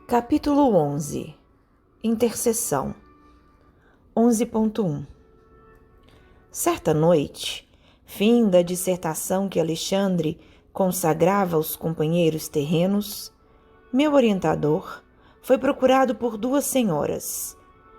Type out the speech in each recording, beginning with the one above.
Capítulo 11. Intercessão. 11.1. Certa noite, fim da dissertação que Alexandre consagrava aos companheiros terrenos, meu orientador foi procurado por duas senhoras,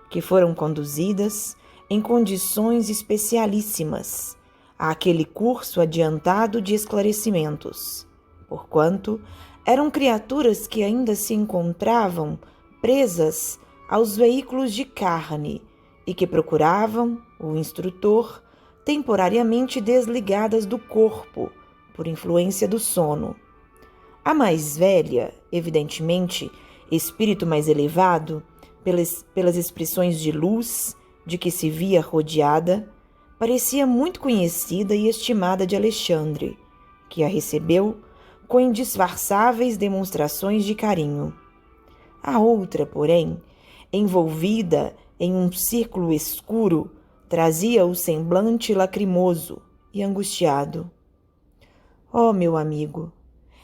que foram conduzidas em condições especialíssimas àquele curso adiantado de esclarecimentos, porquanto eram criaturas que ainda se encontravam presas aos veículos de carne e que procuravam o instrutor temporariamente desligadas do corpo por influência do sono. A mais velha, evidentemente, espírito mais elevado, pelas expressões de luz de que se via rodeada, parecia muito conhecida e estimada de Alexandre, que a recebeu com indisfarçáveis demonstrações de carinho. A outra, porém, envolvida em um círculo escuro, trazia o semblante lacrimoso e angustiado. «Oh, meu amigo!»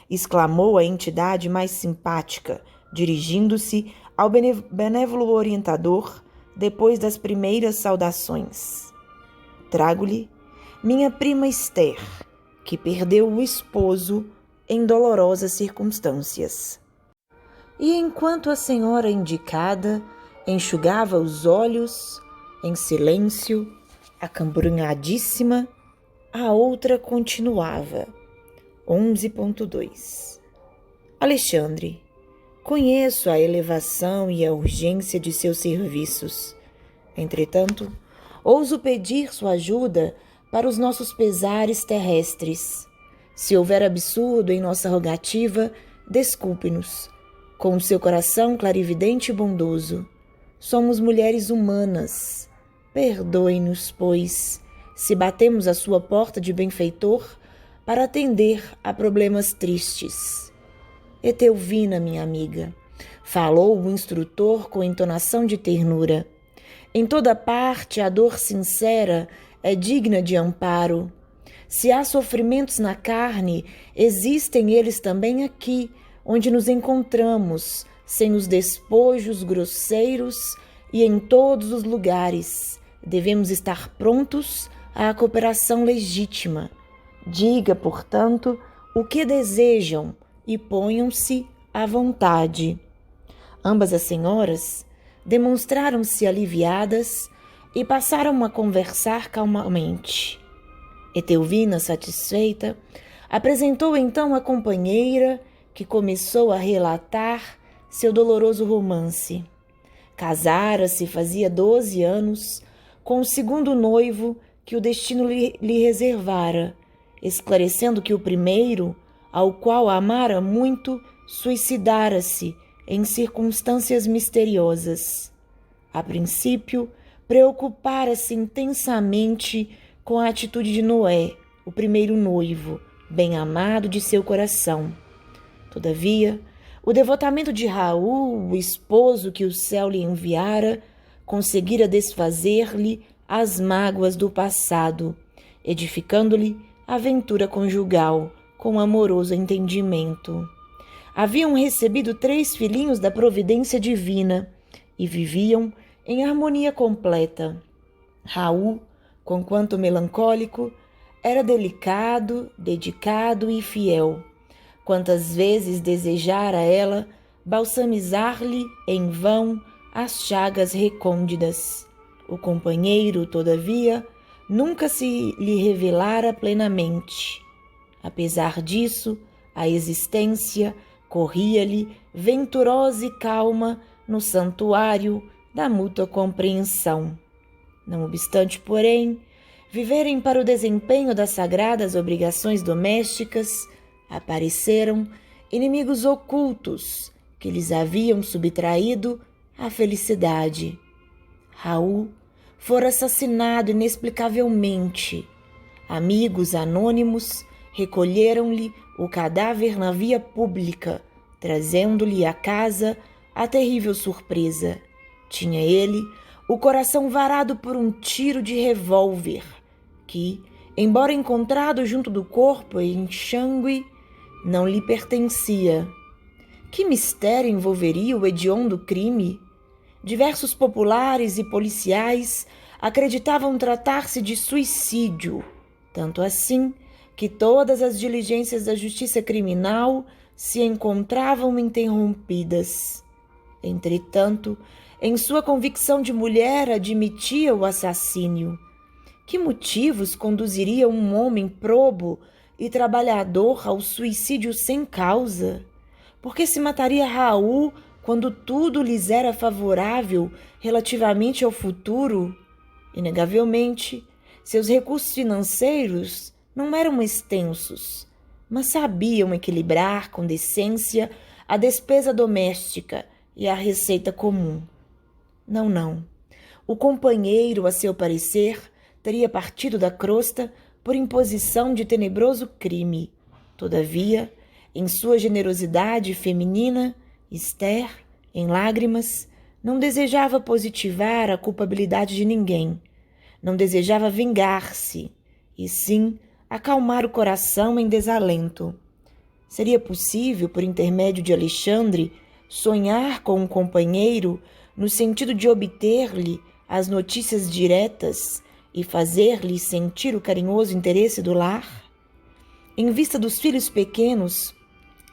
exclamou a entidade mais simpática, dirigindo-se ao benévolo orientador depois das primeiras saudações. «Trago-lhe minha prima Esther, que perdeu o esposo em dolorosas circunstâncias.» E enquanto a senhora indicada enxugava os olhos, em silêncio, acambrunhadíssima, a outra continuava. 11.2. Alexandre, conheço a elevação e a urgência de seus serviços. Entretanto, ouso pedir sua ajuda para os nossos pesares terrestres. Se houver absurdo em nossa rogativa, desculpe-nos. Com o seu coração clarividente e bondoso, somos mulheres humanas. Perdoe-nos, pois, se batemos à sua porta de benfeitor para atender a problemas tristes. Etelvina, minha amiga, falou o instrutor com entonação de ternura. Em toda parte a dor sincera é digna de amparo. Se há sofrimentos na carne, existem eles também aqui, onde nos encontramos, sem os despojos grosseiros e em todos os lugares. Devemos estar prontos à cooperação legítima. Diga, portanto, o que desejam e ponham-se à vontade. Ambas as senhoras demonstraram-se aliviadas e passaram a conversar calmamente. Etelvina, satisfeita, apresentou então a companheira, que começou a relatar seu doloroso romance. Casara-se fazia 12 anos com o segundo noivo que o destino lhe reservara, esclarecendo que o primeiro, ao qual amara muito, suicidara-se em circunstâncias misteriosas. A princípio, preocupara-se intensamente com a atitude de Noé, o primeiro noivo, bem amado de seu coração. Todavia, o devotamento de Raul, o esposo que o céu lhe enviara, conseguira desfazer-lhe as mágoas do passado, edificando-lhe a ventura conjugal com amoroso entendimento. Haviam recebido 3 filhinhos da providência divina e viviam em harmonia completa. Raul, conquanto melancólico, era delicado, dedicado e fiel. Quantas vezes desejara ela balsamizar-lhe em vão as chagas recônditas. O companheiro, todavia, nunca se lhe revelara plenamente. Apesar disso, a existência corria-lhe venturosa e calma no santuário da mútua compreensão. Não obstante, porém, viverem para o desempenho das sagradas obrigações domésticas, apareceram inimigos ocultos que lhes haviam subtraído a felicidade. Raul fora assassinado inexplicavelmente. Amigos anônimos recolheram-lhe o cadáver na via pública, trazendo-lhe à casa a terrível surpresa. Tinha ele o coração varado por um tiro de revólver, que, embora encontrado junto do corpo em enxangue, não lhe pertencia. Que mistério envolveria o hediondo crime? Diversos populares e policiais acreditavam tratar-se de suicídio, tanto assim que todas as diligências da justiça criminal se encontravam interrompidas. Entretanto, em sua convicção de mulher, admitia o assassínio. Que motivos conduziriam um homem probo e trabalhador ao suicídio sem causa? Por que se mataria Raul quando tudo lhes era favorável relativamente ao futuro? Inegavelmente, seus recursos financeiros não eram extensos, mas sabiam equilibrar com decência a despesa doméstica e a receita comum. Não. O companheiro, a seu parecer, teria partido da crosta por imposição de tenebroso crime. Todavia, em sua generosidade feminina, Esther, em lágrimas, não desejava positivar a culpabilidade de ninguém. Não desejava vingar-se, e sim acalmar o coração em desalento. Seria possível, por intermédio de Alexandre, sonhar com um companheiro no sentido de obter-lhe as notícias diretas e fazer-lhe sentir o carinhoso interesse do lar? Em vista dos filhos pequenos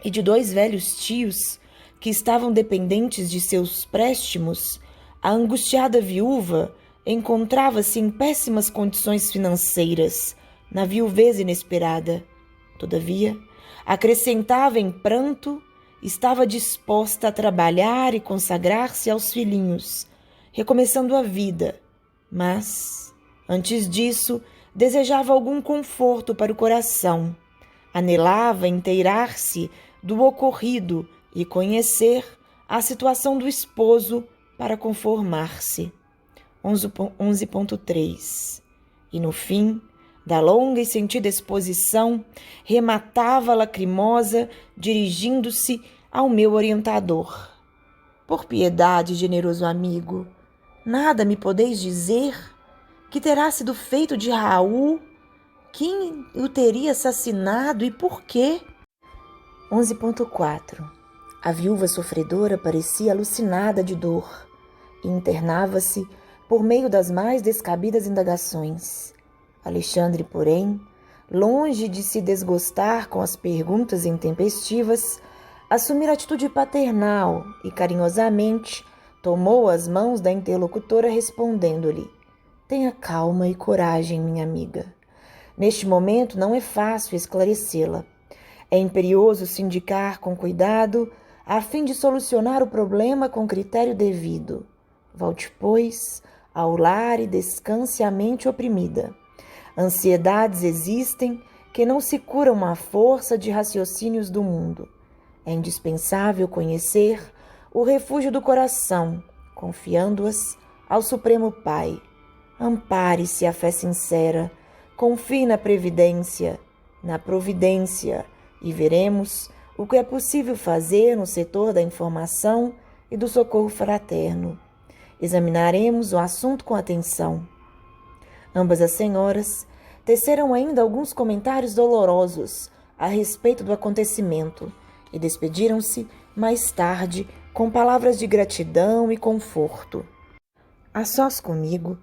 e de 2 velhos tios que estavam dependentes de seus préstimos, a angustiada viúva encontrava-se em péssimas condições financeiras, na viuvez inesperada. Todavia, acrescentava em pranto, estava disposta a trabalhar e consagrar-se aos filhinhos, recomeçando a vida, mas, antes disso, desejava algum conforto para o coração. Anelava inteirar-se do ocorrido e conhecer a situação do esposo para conformar-se. 11.3. E no fim da longa e sentida exposição, rematava lacrimosa, dirigindo-se ao meu orientador. Por piedade, generoso amigo, nada me podeis dizer? Que terá sido feito de Raul? Quem o teria assassinado e por quê? 11.4. A viúva sofredora parecia alucinada de dor e internava-se por meio das mais descabidas indagações. Alexandre, porém, longe de se desgostar com as perguntas intempestivas, assumir atitude paternal e carinhosamente tomou as mãos da interlocutora respondendo-lhe: tenha calma e coragem, minha amiga. Neste momento não é fácil esclarecê-la. É imperioso se indicar com cuidado a fim de solucionar o problema com critério devido. Volte, pois, ao lar e descanse a mente oprimida. Ansiedades existem que não se curam à força de raciocínios do mundo. É indispensável conhecer o refúgio do coração, confiando-as ao Supremo Pai. Ampare-se a fé sincera, confie na previdência, na providência, e veremos o que é possível fazer no setor da informação e do socorro fraterno. Examinaremos o assunto com atenção. Ambas as senhoras teceram ainda alguns comentários dolorosos a respeito do acontecimento e despediram-se mais tarde com palavras de gratidão e conforto. A sós comigo,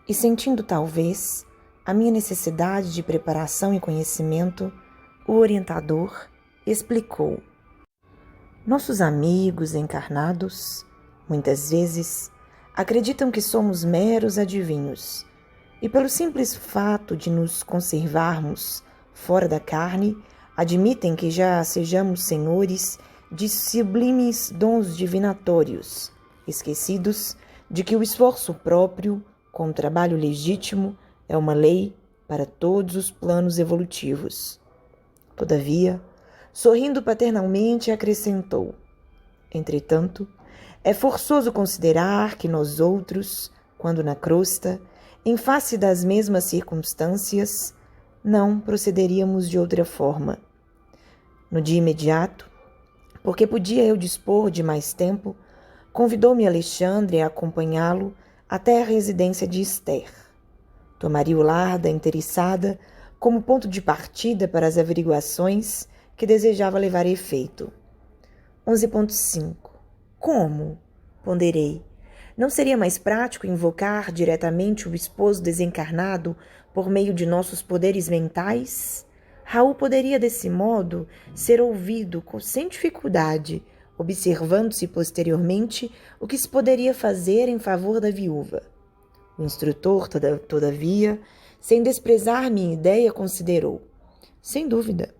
e sentindo talvez a minha necessidade de preparação e conhecimento, o orientador explicou. Nossos amigos encarnados, muitas vezes, acreditam que somos meros adivinhos, e pelo simples fato de nos conservarmos fora da carne, admitem que já sejamos senhores de sublimes dons divinatórios, esquecidos de que o esforço próprio, com o trabalho legítimo, é uma lei para todos os planos evolutivos. Todavia, sorrindo paternalmente, acrescentou: entretanto, é forçoso considerar que nós outros, quando na crosta, em face das mesmas circunstâncias, não procederíamos de outra forma. No dia imediato, porque podia eu dispor de mais tempo, convidou-me Alexandre a acompanhá-lo até a residência de Esther. Tomaria o lar da interessada como ponto de partida para as averiguações que desejava levar a efeito. 11.5 Como? Ponderei. Não seria mais prático invocar diretamente o esposo desencarnado por meio de nossos poderes mentais? Raul poderia, desse modo, ser ouvido sem dificuldade, observando-se posteriormente o que se poderia fazer em favor da viúva. O instrutor, todavia, sem desprezar minha ideia, considerou: sem dúvida,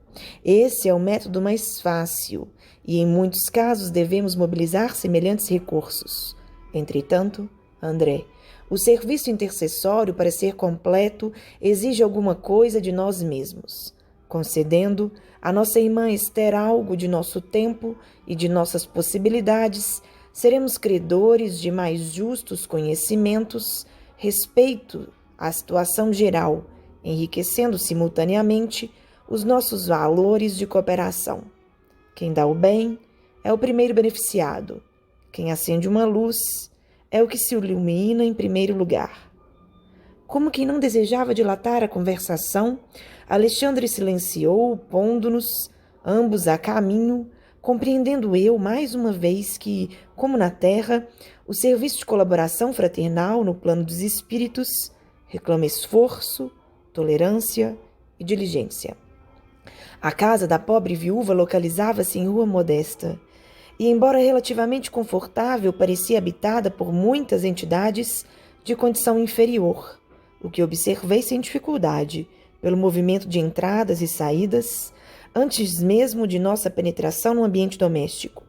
esse é o método mais fácil e, em muitos casos, devemos mobilizar semelhantes recursos. Entretanto, André, o serviço intercessório, para ser completo, exige alguma coisa de nós mesmos. Concedendo a nossa irmã Esther algo de nosso tempo e de nossas possibilidades, seremos credores de mais justos conhecimentos respeito à situação geral, enriquecendo simultaneamente os nossos valores de cooperação. Quem dá o bem é o primeiro beneficiado. Quem acende uma luz é o que se ilumina em primeiro lugar. Como quem não desejava dilatar a conversação, Alexandre silenciou, pondo-nos ambos a caminho, compreendendo eu, mais uma vez, que, como na terra, o serviço de colaboração fraternal no plano dos espíritos reclama esforço, tolerância e diligência. A casa da pobre viúva localizava-se em rua modesta, e, embora relativamente confortável, parecia habitada por muitas entidades de condição inferior, o que observei sem dificuldade, pelo movimento de entradas e saídas, antes mesmo de nossa penetração no ambiente doméstico.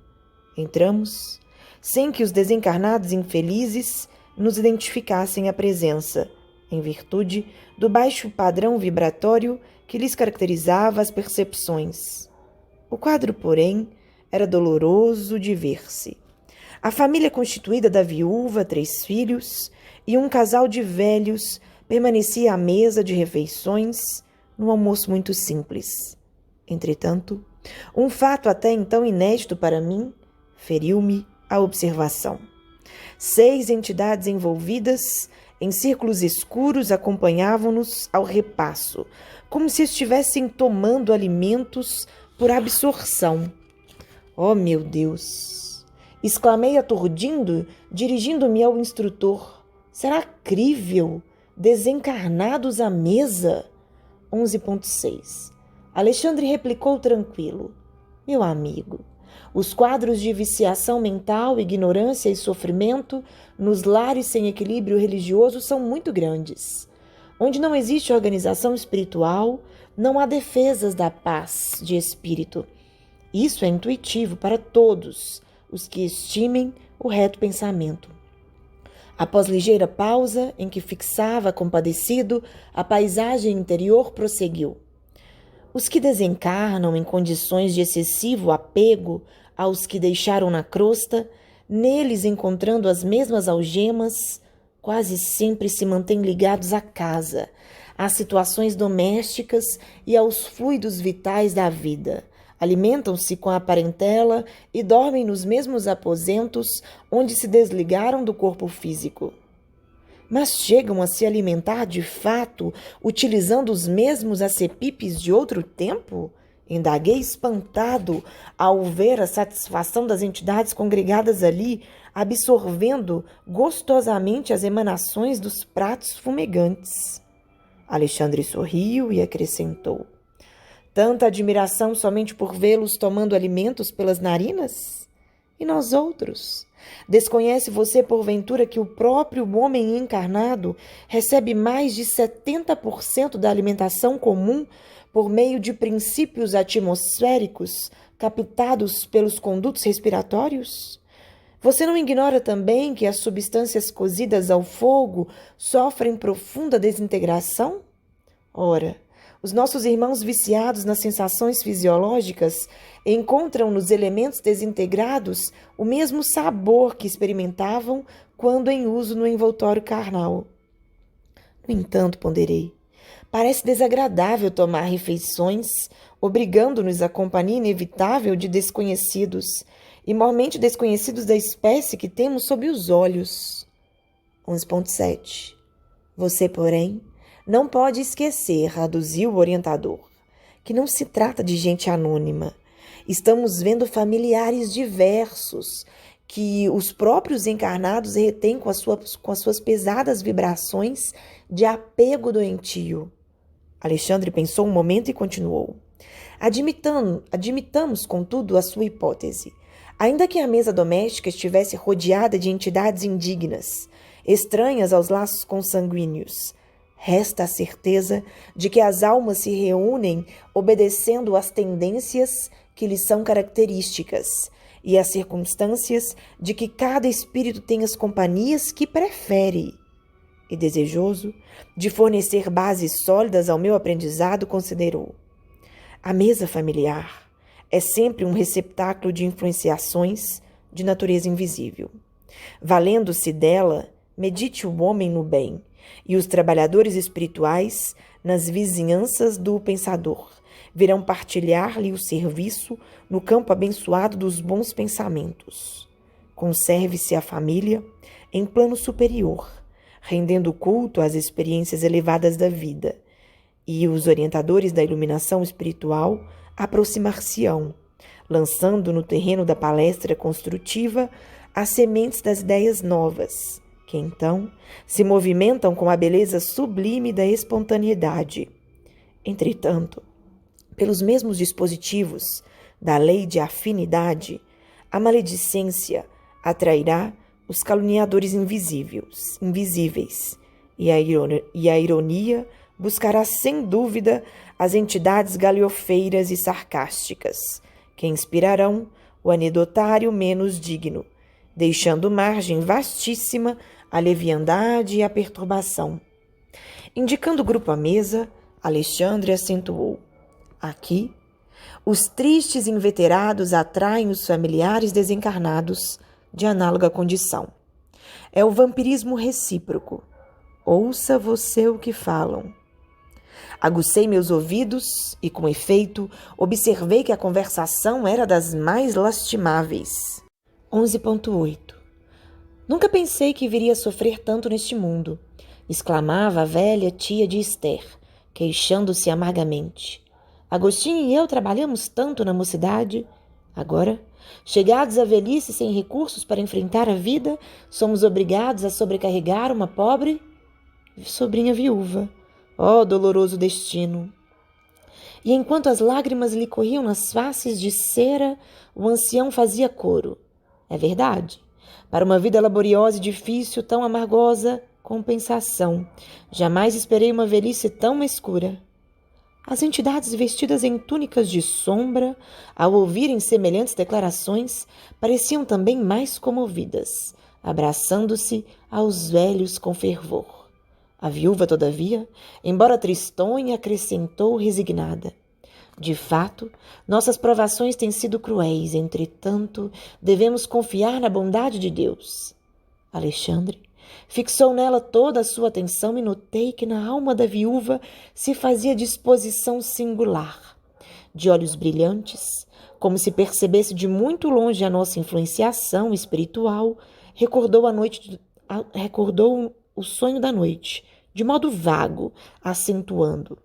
Entramos, sem que os desencarnados infelizes nos identificassem a presença, em virtude do baixo padrão vibratório que lhes caracterizava as percepções. O quadro, porém, era doloroso de ver-se. A família constituída da viúva, 3 filhos e um casal de velhos permanecia à mesa de refeições, num almoço muito simples. Entretanto, um fato até então inédito para mim feriu-me a observação. 6 entidades envolvidas em círculos escuros acompanhavam-nos ao repasso, como se estivessem tomando alimentos por absorção. Oh, meu Deus! Exclamei aturdindo, dirigindo-me ao instrutor. Será crível? Desencarnados à mesa? 11.6 Alexandre replicou tranquilo. Meu amigo, os quadros de viciação mental, ignorância e sofrimento nos lares sem equilíbrio religioso são muito grandes. Onde não existe organização espiritual, não há defesas da paz de espírito. Isso é intuitivo para todos os que estimem o reto pensamento. Após ligeira pausa, em que fixava, compadecido, a paisagem interior, prosseguiu. Os que desencarnam em condições de excessivo apego aos que deixaram na crosta, neles encontrando as mesmas algemas, quase sempre se mantêm ligados à casa, às situações domésticas e aos fluidos vitais da vida. Alimentam-se com a parentela e dormem nos mesmos aposentos onde se desligaram do corpo físico. Mas chegam a se alimentar de fato, utilizando os mesmos acepipes de outro tempo? Indaguei espantado ao ver a satisfação das entidades congregadas ali, absorvendo gostosamente as emanações dos pratos fumegantes. Alexandre sorriu e acrescentou: tanta admiração somente por vê-los tomando alimentos pelas narinas? E nós outros? Desconhece você, porventura, que o próprio homem encarnado recebe mais de 70% da alimentação comum por meio de princípios atmosféricos captados pelos condutos respiratórios? Você não ignora também que as substâncias cozidas ao fogo sofrem profunda desintegração? Ora, os nossos irmãos viciados nas sensações fisiológicas encontram nos elementos desintegrados o mesmo sabor que experimentavam quando em uso no envoltório carnal. No entanto, ponderei, parece desagradável tomar refeições, obrigando-nos à companhia inevitável de desconhecidos, e mormente desconhecidos da espécie que temos sob os olhos. 11.7 Você, porém, não pode esquecer, aduziu o orientador, que não se trata de gente anônima, Estamos vendo familiares diversos que os próprios encarnados retêm com as suas pesadas vibrações de apego doentio. Alexandre pensou um momento e continuou. Admitamos, contudo, a sua hipótese. Ainda que a mesa doméstica estivesse rodeada de entidades indignas, estranhas aos laços consanguíneos, resta a certeza de que as almas se reúnem obedecendo às tendências que lhes são características e às circunstâncias de que cada espírito tem as companhias que prefere. E desejoso de fornecer bases sólidas ao meu aprendizado, considerou: a mesa familiar é sempre um receptáculo de influenciações de natureza invisível. Valendo-se dela, medite o homem no bem e os trabalhadores espirituais nas vizinhanças do pensador virão partilhar-lhe o serviço no campo abençoado dos bons pensamentos. Conserve-se a família em plano superior, rendendo culto às experiências elevadas da vida, e os orientadores da iluminação espiritual aproximar-se-ão, lançando no terreno da palestra construtiva as sementes das ideias novas, que então se movimentam com a beleza sublime da espontaneidade. Entretanto, pelos mesmos dispositivos da lei de afinidade, a maledicência atrairá os caluniadores invisíveis, e a ironia buscará sem dúvida as entidades galhofeiras e sarcásticas, que inspirarão o anedotário menos digno, deixando margem vastíssima à leviandade e à perturbação. Indicando o grupo à mesa, Alexandre acentuou: aqui, os tristes inveterados atraem os familiares desencarnados de análoga condição. É o vampirismo recíproco. Ouça você o que falam. Agucei meus ouvidos e, com efeito, observei que a conversação era das mais lastimáveis. 11.8 Nunca pensei que viria a sofrer tanto neste mundo, exclamava a velha tia de Esther, queixando-se amargamente. Agostinho e eu trabalhamos tanto na mocidade. Agora, chegados à velhice sem recursos para enfrentar a vida, somos obrigados a sobrecarregar uma pobre sobrinha viúva. Oh, doloroso destino! E enquanto as lágrimas lhe corriam nas faces de cera, o ancião fazia coro. É verdade. Para uma vida laboriosa e difícil, tão amargosa, compensação. Jamais esperei uma velhice tão escura. As entidades vestidas em túnicas de sombra, ao ouvirem semelhantes declarações, pareciam também mais comovidas, abraçando-se aos velhos com fervor. A viúva, todavia, embora tristonha, acrescentou resignada: de fato, nossas provações têm sido cruéis, entretanto, devemos confiar na bondade de Deus. Alexandre fixou nela toda a sua atenção e notei que na alma da viúva se fazia disposição singular. De olhos brilhantes, como se percebesse de muito longe a nossa influenciação espiritual, recordou o sonho da noite, de modo vago, acentuando: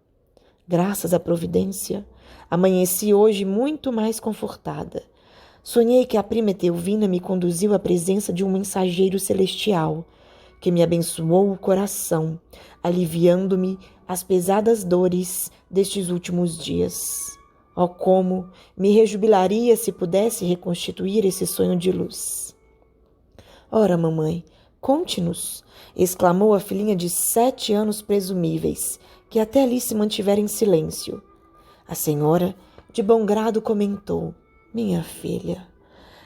graças à providência, amanheci hoje muito mais confortada. Sonhei que a prima Etelvina me conduziu à presença de um mensageiro celestial, que me abençoou o coração, aliviando-me as pesadas dores destes últimos dias. Oh, como me rejubilaria se pudesse reconstituir esse sonho de luz! Ora, mamãe, conte-nos, exclamou a filhinha de 7 anos presumíveis, que até ali se mantivera em silêncio. A senhora, de bom grado, comentou: minha filha,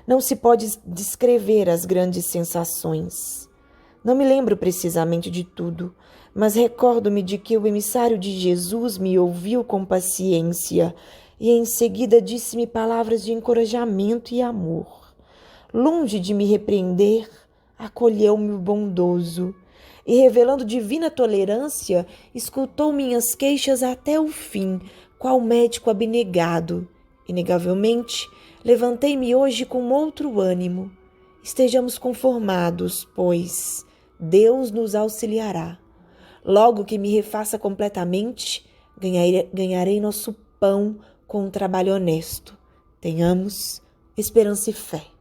não se pode descrever as grandes sensações. Não me lembro precisamente de tudo, mas recordo-me de que o emissário de Jesus me ouviu com paciência e em seguida disse-me palavras de encorajamento e amor. Longe de me repreender, acolheu-me o bondoso e, revelando divina tolerância, escutou minhas queixas até o fim, qual médico abnegado. Inegavelmente, levantei-me hoje com outro ânimo. Estejamos conformados, pois Deus nos auxiliará. Logo que me refaça completamente, ganharei nosso pão com um trabalho honesto. Tenhamos esperança e fé.